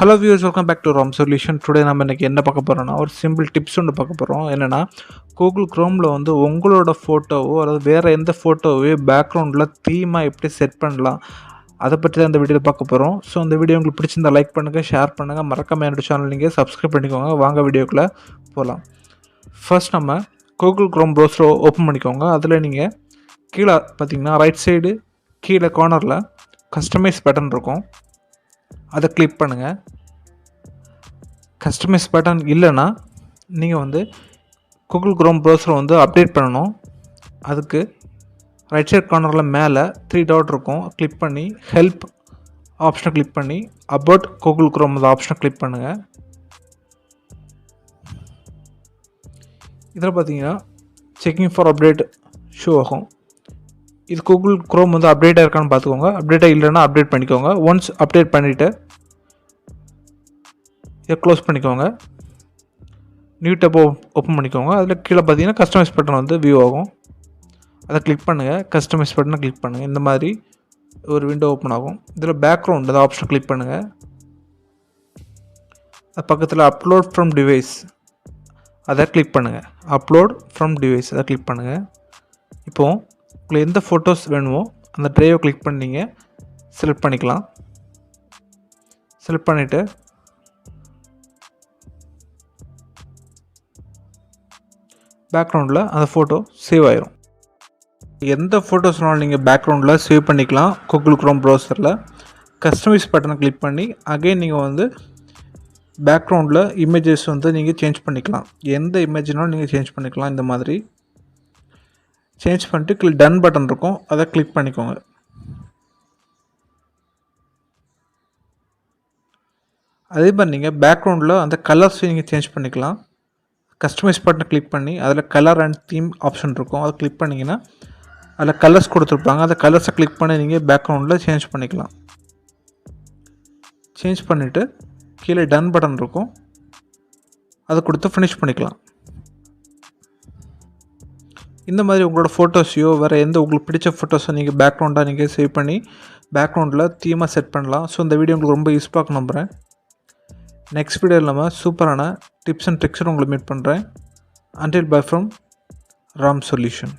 Hello viewers, welcome back to ROM Solution. Today நம்ம இன்னைக்கு என்ன பார்க்க போறோம்னா ஒரு சிம்பிள் டிப்ஸ் ஒன்று பார்க்க போறோம். என்னன்னா Google Chromeல வந்து உங்களோட போட்டோவோ அல்லது வேற எந்த போட்டோவோ பேக்ரவுண்ட்ல தீமா எப்படி செட் பண்ணலாம் அதை பற்றி தான் இந்த வீடியோவில் பார்க்க போகிறோம். ஸோ இந்த வீடியோ உங்களுக்கு பிடிச்சிருந்தா லைக் பண்ணுங்கள், ஷேர் பண்ணுங்கள், மறக்காம என்னோட சேனல் நீங்கள் சப்ஸ்கிரைப் பண்ணிக்கோங்க. வாங்க வீடியோக்குள்ளே போகலாம். ஃபர்ஸ்ட் நம்ம Google Chrome ப்ரௌசரை ஓப்பன் பண்ணிக்கோங்க. அதில் நீங்கள் கீழே பார்த்தீங்கன்னா ரைட் சைடு கீழே கார்னரில் கஸ்டமைஸ் பட்டன் இருக்கும், அதை கிளிக் பண்ணுங்கள். கஸ்டமைஸ் பட்டன் இல்லைன்னா நீங்கள் வந்து Google Chrome ப்ரௌசரை வந்து அப்டேட் பண்ணணும். அதுக்கு ரைட் சைட் கார்னரில் மேலே 3 டாட் இருக்கும், கிளிக் பண்ணி ஹெல்ப் ஆப்ஷனை கிளிக் பண்ணி அபவுட் Google Chrome அந்த ஆப்ஷனை கிளிக் பண்ணுங்கள். இதில் பார்த்தீங்கன்னா செக்கிங் ஃபார் அப்டேட் ஷோ ஆகும். இது Google Chrome வந்து அப்டேட்டாக இருக்கான்னு பார்த்துக்கோங்க. அப்டேட்டாக இல்லைன்னா அப்டேட் பண்ணிக்கோங்க. ஒன்ஸ் அப்டேட் பண்ணிவிட்டு இதை க்ளோஸ் பண்ணிக்கோங்க. நியூ டேப் ஓப்பன் பண்ணிக்கோங்க. அதில் கீழே பார்த்தீங்கன்னா கஸ்டமைஸ் பட்டன் வந்து வியூ ஆகும், அதை கிளிக் பண்ணுங்கள். கஸ்டமைஸ் பட்டனை கிளிக் பண்ணுங்கள். இந்த மாதிரி ஒரு விண்டோ ஓப்பன் ஆகும். இதில் பேக்ரவுண்ட் அந்த ஆப்ஷன் கிளிக் பண்ணுங்கள். அது பக்கத்தில் அப்லோட் ஃப்ரம் டிவைஸ் அதை கிளிக் பண்ணுங்கள். அப்லோட் ஃப்ரம் டிவைஸ் அதை கிளிக் பண்ணுங்கள். இப்போது உங்களுக்கு எந்த ஃபோட்டோஸ் வேணுமோ அந்த ட்ரைவை கிளிக் பண்ணிங்க செலக்ட் பண்ணிக்கலாம். செலக்ட் பண்ணிவிட்டு பேக்ரவுண்டில் அந்த ஃபோட்டோ சேவ் ஆயிரும். எந்த ஃபோட்டோஸ்னாலும் நீங்கள் பேக்ரவுண்டில் சேவ் பண்ணிக்கலாம். Google Chrome ப்ரௌசரில் கஸ்டமைஸ் பட்டனை கிளிக் பண்ணி அகைன் நீங்கள் வந்து பேக்ரவுண்டில் இமேஜஸ் வந்து நீங்கள் சேஞ்ச் பண்ணிக்கலாம். எந்த இமேஜ்னாலும் நீங்கள் சேஞ்ச் பண்ணிக்கலாம். இந்த மாதிரி சேஞ்ச் பண்ணிட்டு டன் பட்டன் இருக்கும், அதை கிளிக் பண்ணிக்கோங்க. அதே மாதிரி நீங்கள் பேக்ரவுண்டில் அந்த கலர்ஸையும் நீங்கள் சேஞ்ச் பண்ணிக்கலாம். கஸ்டமைஸ் பட்டனை கிளிக் பண்ணி அதில் கலர் அண்ட் தீம் ஆப்ஷன் இருக்கும், அதை கிளிக் பண்ணிங்கன்னா அதில் கலர்ஸ் கொடுத்துருப்பாங்க. அந்த கலர்ஸை கிளிக் பண்ணி நீங்கள் பேக்ரவுண்டில் சேஞ்ச் பண்ணிக்கலாம். சேஞ்ச் பண்ணிவிட்டு கீழே டன் பட்டன் இருக்கும், அதை கொடுத்து ஃபினிஷ் பண்ணிக்கலாம். இந்த மாதிரி உங்களோட ஃபோட்டோஸையோ வேறு எந்த உங்களுக்கு பிடிச்ச ஃபோட்டோஸை நீங்கள் பேக்ரவுண்டாக நீங்கள் சேவ் பண்ணி பேக்ரவுண்டில் தீமாக செட் பண்ணலாம். ஸோ இந்த வீடியோ உங்களுக்கு ரொம்ப யூஸ்ஃபுல்லாக நம்புகிறேன். நெக்ஸ்ட் வீடியோவில் நம்ம சூப்பரான டிப்ஸ் அண்ட் ட்ரிக்ஸோடு உங்களை மீட் பண்ணுறேன். Until bye from ROM Solution.